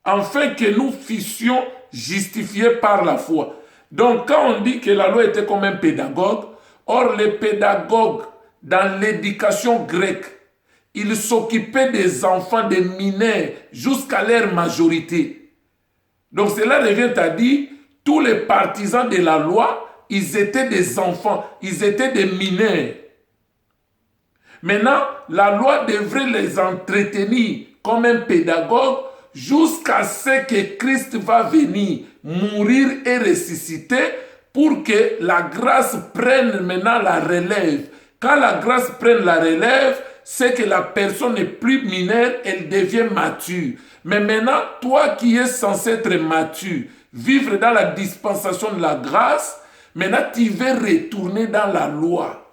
afin que nous fussions justifiés par la foi. Donc quand on dit que la loi était comme un pédagogue, or les pédagogues dans l'éducation grecque, ils s'occupaient des enfants, des mineurs, jusqu'à leur majorité. Donc cela revient à dire, tous les partisans de la loi, ils étaient des enfants, ils étaient des mineurs. Maintenant, la loi devrait les entretenir comme un pédagogue jusqu'à ce que Christ va venir, mourir et ressusciter pour que la grâce prenne maintenant la relève. Quand la grâce prenne la relève, c'est que la personne n'est plus mineure, elle devient mature. Mais maintenant, toi qui es censé être mature, vivre dans la dispensation de la grâce, maintenant tu veux retourner dans la loi,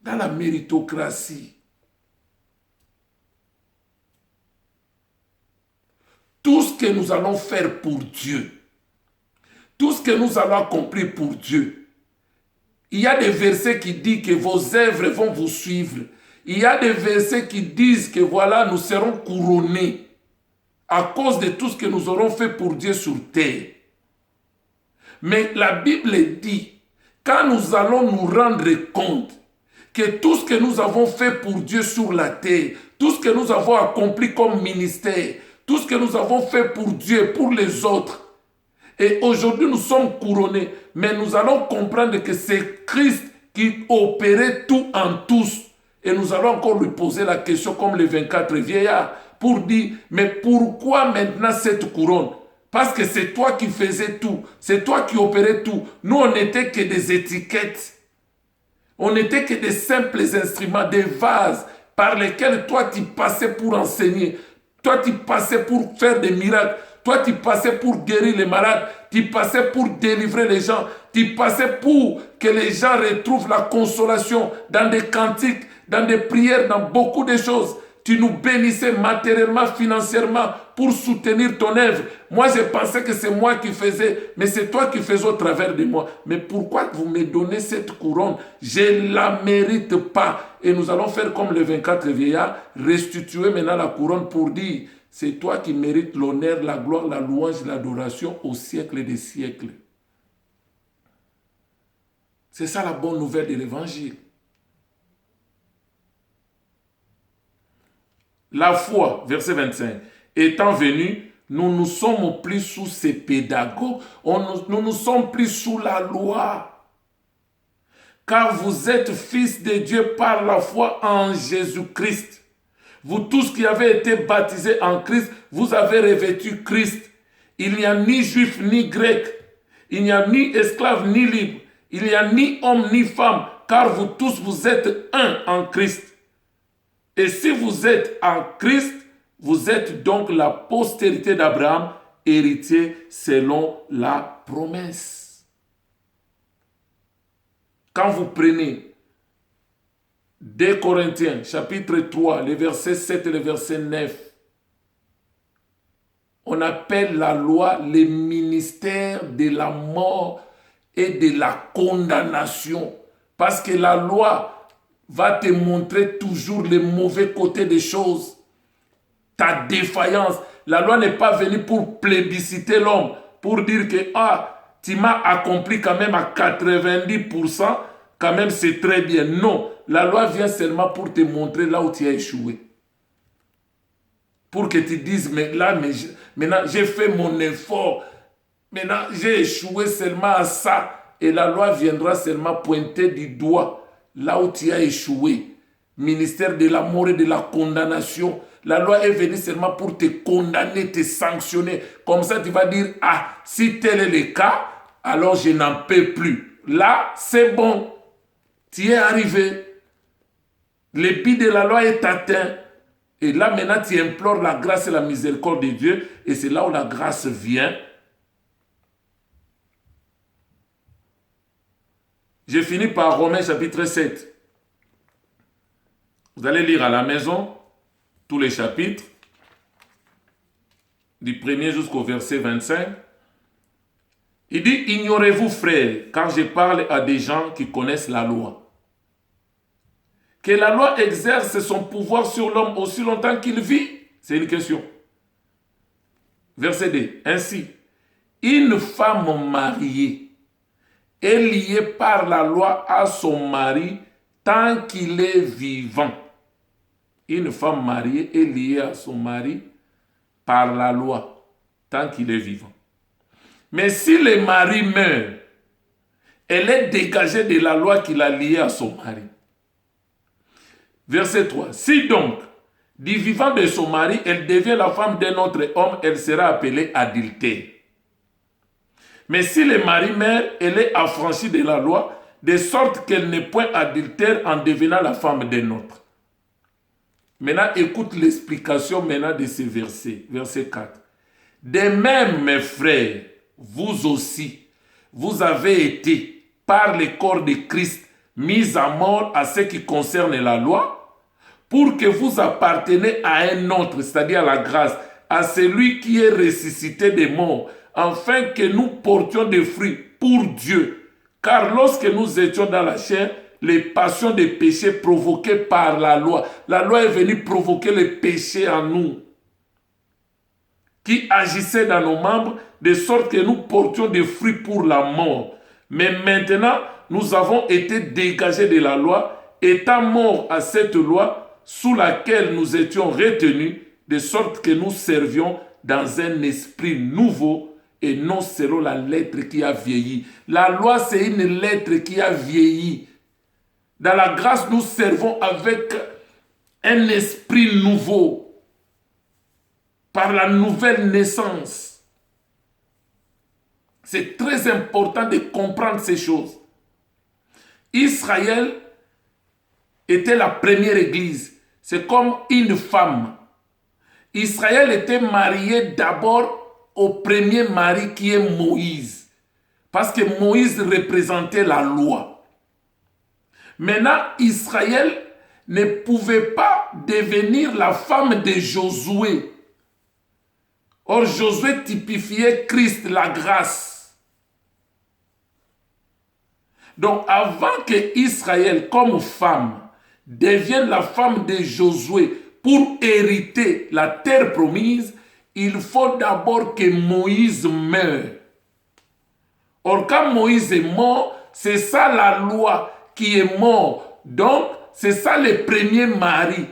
dans la méritocratie. Tout ce que nous allons faire pour Dieu, tout ce que nous allons accomplir pour Dieu, il y a des versets qui disent que vos œuvres vont vous suivre. Il y a des versets qui disent que voilà, nous serons couronnés à cause de tout ce que nous aurons fait pour Dieu sur terre. Mais la Bible dit, quand nous allons nous rendre compte que tout ce que nous avons fait pour Dieu sur la terre, tout ce que nous avons accompli comme ministère, tout ce que nous avons fait pour Dieu, pour les autres, et aujourd'hui nous sommes couronnés, mais nous allons comprendre que c'est Christ qui opérait tout en tous. Et nous allons encore lui poser la question comme les 24 vieillards pour dire, mais pourquoi maintenant cette couronne? Parce que c'est toi qui faisais tout, c'est toi qui opérais tout. Nous, on n'était que des étiquettes. On n'était que des simples instruments, des vases par lesquels toi tu passais pour enseigner. Toi tu passais pour faire des miracles. Toi tu passais pour guérir les malades. Tu passais pour délivrer les gens. Tu passais pour que les gens retrouvent la consolation dans des cantiques, dans des prières, dans beaucoup de choses. Tu nous bénissais matériellement, financièrement pour soutenir ton œuvre. Moi, je pensais que c'est moi qui faisais, mais c'est toi qui faisais au travers de moi. Mais pourquoi vous me donnez cette couronne? Je ne la mérite pas. Et nous allons faire comme les 24 vieillards, restituer maintenant la couronne pour dire, c'est toi qui mérites l'honneur, la gloire, la louange, l'adoration au siècle des siècles. C'est ça la bonne nouvelle de l'évangile. La foi, verset 25, étant venu, nous ne sommes plus sous ces pédagogues, nous ne sommes plus sous la loi. Car vous êtes fils de Dieu par la foi en Jésus-Christ. Vous tous qui avez été baptisés en Christ, vous avez revêtu Christ. Il n'y a ni juif ni grec, il n'y a ni esclave ni libre, il n'y a ni homme ni femme, car vous tous vous êtes un en Christ. Et si vous êtes en Christ, vous êtes donc la postérité d'Abraham, héritier selon la promesse. Quand vous prenez 2 Corinthiens, chapitre 3, les versets 7 et le verset 9, on appelle la loi le ministère de la mort et de la condamnation. Parce que la loi va te montrer toujours les mauvais côtés des choses. Ta défaillance. La loi n'est pas venue pour plébisciter l'homme, pour dire que tu m'as accompli quand même à 90%, quand même c'est très bien. Non, la loi vient seulement pour te montrer là où tu as échoué. Pour que tu dises, mais là, maintenant j'ai fait mon effort, maintenant j'ai échoué seulement à ça. Et la loi viendra seulement pointer du doigt là où tu as échoué. Ministère de la mort et de la condamnation. La loi est venue seulement pour te condamner, te sanctionner. Comme ça, tu vas dire, si tel est le cas, alors je n'en peux plus. Là, c'est bon. Tu es arrivé. Le but de la loi est atteint. Et là, maintenant, tu implores la grâce et la miséricorde de Dieu. Et c'est là où la grâce vient. J'ai fini par Romains chapitre 7. Vous allez lire à la maison tous les chapitres, du 1er jusqu'au verset 25. Il dit, ignorez-vous frères, car je parle à des gens qui connaissent la loi, que la loi exerce son pouvoir sur l'homme aussi longtemps qu'il vit? C'est une question. Verset 2. Ainsi, une femme mariée est liée par la loi à son mari tant qu'il est vivant. Une femme mariée est liée à son mari par la loi tant qu'il est vivant. Mais si le mari meurt, elle est dégagée de la loi qui l'a liée à son mari. Verset 3. Si donc, du vivant de son mari, elle devient la femme d'un autre homme, elle sera appelée adultère. Mais si le mari meurt, elle est affranchie de la loi, de sorte qu'elle n'est point adultère en devenant la femme d'un autre. Maintenant, écoute l'explication maintenant de ces versets. Verset 4. De même, mes frères, vous aussi, vous avez été, par le corps de Christ, mis à mort à ce qui concerne la loi, pour que vous appartenez à un autre, c'est-à-dire à la grâce, à celui qui est ressuscité des morts, afin que nous portions des fruits pour Dieu. Car lorsque nous étions dans la chair, les passions des péchés provoquées par la loi est venue provoquer les péchés en nous, qui agissaient dans nos membres, de sorte que nous portions des fruits pour la mort. Mais maintenant, nous avons été dégagés de la loi, étant morts à cette loi sous laquelle nous étions retenus, de sorte que nous servions dans un esprit nouveau et non selon la lettre qui a vieilli. La loi, c'est une lettre qui a vieilli. Dans la grâce, nous servons avec un esprit nouveau, par la nouvelle naissance. C'est très important de comprendre ces choses. Israël était la première église. C'est comme une femme. Israël était marié d'abord au premier mari qui est Moïse. Parce que Moïse représentait la loi. Maintenant, Israël ne pouvait pas devenir la femme de Josué. Or, Josué typifiait Christ, la grâce. Donc, avant que Israël, comme femme, devienne la femme de Josué pour hériter la terre promise, il faut d'abord que Moïse meure. Or, quand Moïse est mort, c'est ça la loi qui est mort. Donc, c'est ça le premier mari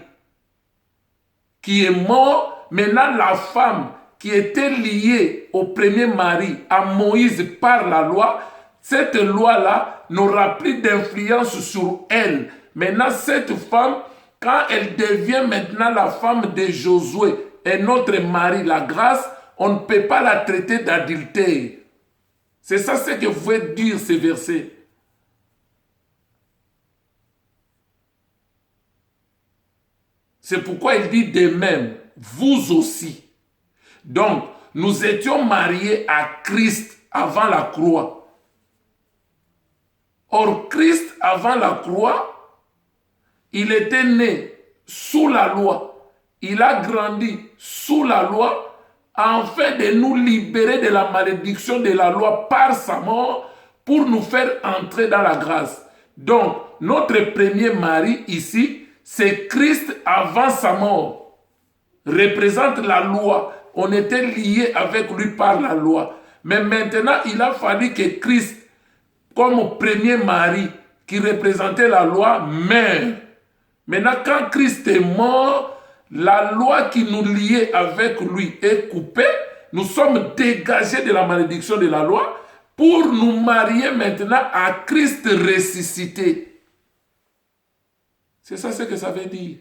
qui est mort. Maintenant, la femme qui était liée au premier mari, à Moïse par la loi, cette loi-là n'aura plus d'influence sur elle. Maintenant, cette femme, quand elle devient maintenant la femme de Josué et notre mari, la grâce, on ne peut pas la traiter d'adultère. C'est ça ce que veut dire ce verset. C'est pourquoi il dit de même, vous aussi. Donc, nous étions mariés à Christ avant la croix. Or, Christ avant la croix, il était né sous la loi. Il a grandi sous la loi afin de nous libérer de la malédiction de la loi par sa mort pour nous faire entrer dans la grâce. Donc, notre premier mari ici, c'est Christ avant sa mort. Représente la loi. On était liés avec lui par la loi. Mais maintenant, il a fallu que Christ, comme premier mari qui représentait la loi, meure. Maintenant, quand Christ est mort, la loi qui nous liait avec lui est coupée. Nous sommes dégagés de la malédiction de la loi pour nous marier maintenant à Christ ressuscité. C'est ça ce que ça veut dire.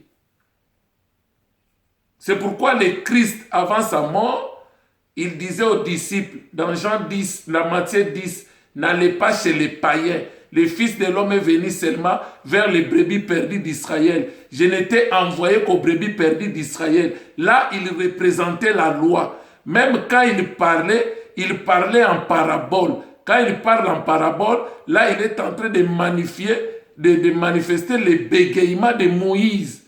C'est pourquoi le Christ, avant sa mort, il disait aux disciples, dans Jean 10, la Matthieu 10, n'allez pas chez les païens. Le Fils de l'homme est venu seulement vers les brebis perdues d'Israël. Je n'étais envoyé qu'aux brebis perdues d'Israël. Là, il représentait la loi. Même quand il parlait en parabole. Quand il parle en parabole, là, il est en train de manifester le bégaiement de Moïse.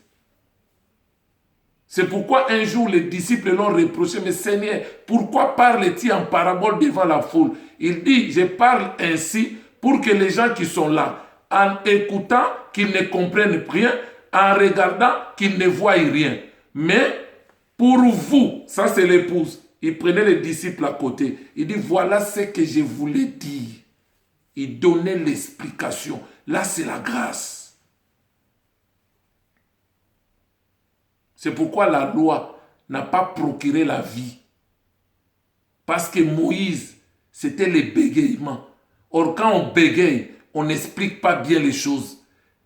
C'est pourquoi un jour les disciples l'ont reproché, mais Seigneur, pourquoi parles-tu en parabole devant la foule? Il dit, je parle ainsi pour que les gens qui sont là, en écoutant, qu'ils ne comprennent rien, en regardant, qu'ils ne voient rien. Mais pour vous, ça c'est l'épouse, Il prenait les disciples à côté. Il dit, voilà ce que je voulais dire. Il donnait l'explication. Là, c'est la grâce. C'est pourquoi la loi n'a pas procuré la vie. Parce que Moïse, c'était le bégaiement. Or, quand on bégaye, on n'explique pas bien les choses.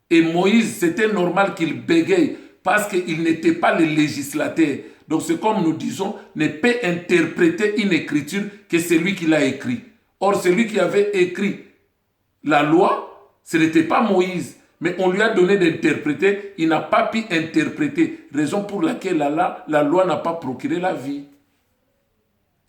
Et Moïse, c'était normal qu'il bégaye parce qu'il n'était pas le législateur. Donc, c'est comme nous disons, ne peut interpréter une écriture que celui qui l'a écrit. Or, celui qui avait écrit la loi, ce n'était pas Moïse. Mais on lui a donné d'interpréter, il n'a pas pu interpréter. Raison pour laquelle la loi n'a pas procuré la vie.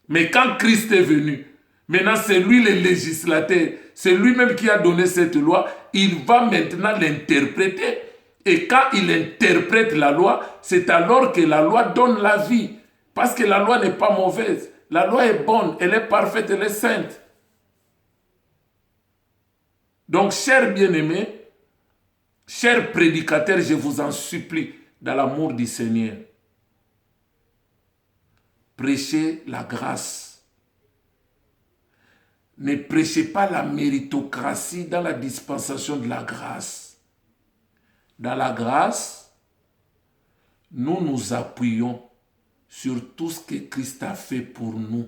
Mais quand Christ est venu, maintenant c'est lui le législateur, c'est lui-même qui a donné cette loi, il va maintenant l'interpréter. Et quand il interprète la loi, c'est alors que la loi donne la vie. Parce que la loi n'est pas mauvaise. La loi est bonne, elle est parfaite, elle est sainte. Donc, chers bien-aimés, chers prédicateurs, je vous en supplie, dans l'amour du Seigneur, prêchez la grâce. Ne prêchez pas la méritocratie dans la dispensation de la grâce. Dans la grâce, nous nous appuyons sur tout ce que Christ a fait pour nous.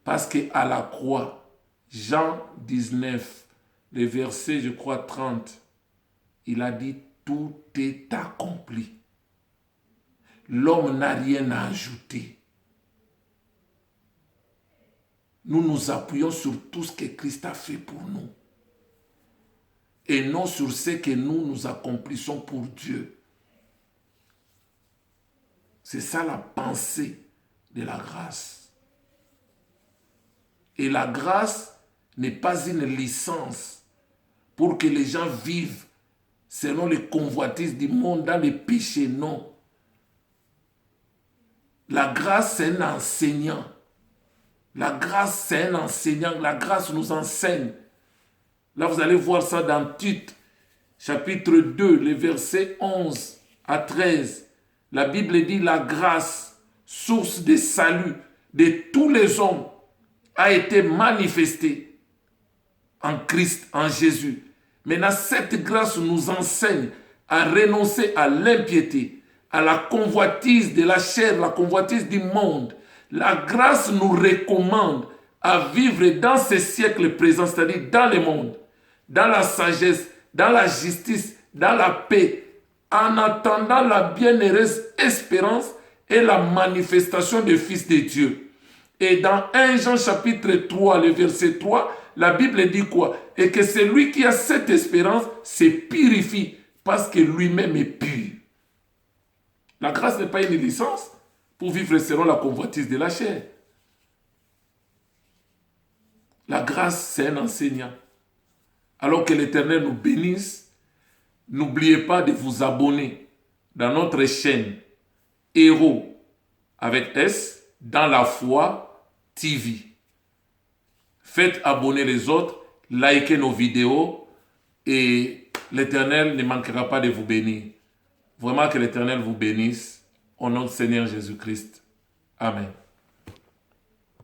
Parce qu'à la croix, Jean 19, le verset, je crois, 30, il a dit, tout est accompli. L'homme n'a rien à ajouter. Nous nous appuyons sur tout ce que Christ a fait pour nous. Et non sur ce que nous accomplissons pour Dieu. C'est ça la pensée de la grâce. Et la grâce n'est pas une licence pour que les gens vivent selon les convoitises du monde dans les péchés, non. La grâce, c'est un enseignant. La grâce, c'est un enseignant. La grâce nous enseigne. Là, vous allez voir ça dans Tite, chapitre 2, les versets 11 à 13. La Bible dit, la grâce, source de salut de tous les hommes, a été manifestée en Christ, en Jésus. Maintenant, cette grâce nous enseigne à renoncer à l'impiété, à la convoitise de la chair, la convoitise du monde. La grâce nous recommande à vivre dans ce siècle présent, c'est-à-dire dans le monde, dans la sagesse, dans la justice, dans la paix, en attendant la bienheureuse espérance et la manifestation du Fils de Dieu. Et dans 1 Jean chapitre 3, le verset 3, la Bible dit quoi? Et que celui qui a cette espérance se purifie parce que lui-même est pur. La grâce n'est pas une licence pour vivre selon la convoitise de la chair. La grâce, c'est un enseignant. Alors que l'Éternel nous bénisse, n'oubliez pas de vous abonner dans notre chaîne Héros avec S dans la foi TV. Faites abonner les autres, likez nos vidéos et l'Éternel ne manquera pas de vous bénir. Vraiment que l'Éternel vous bénisse au nom du Seigneur Jésus-Christ. Amen.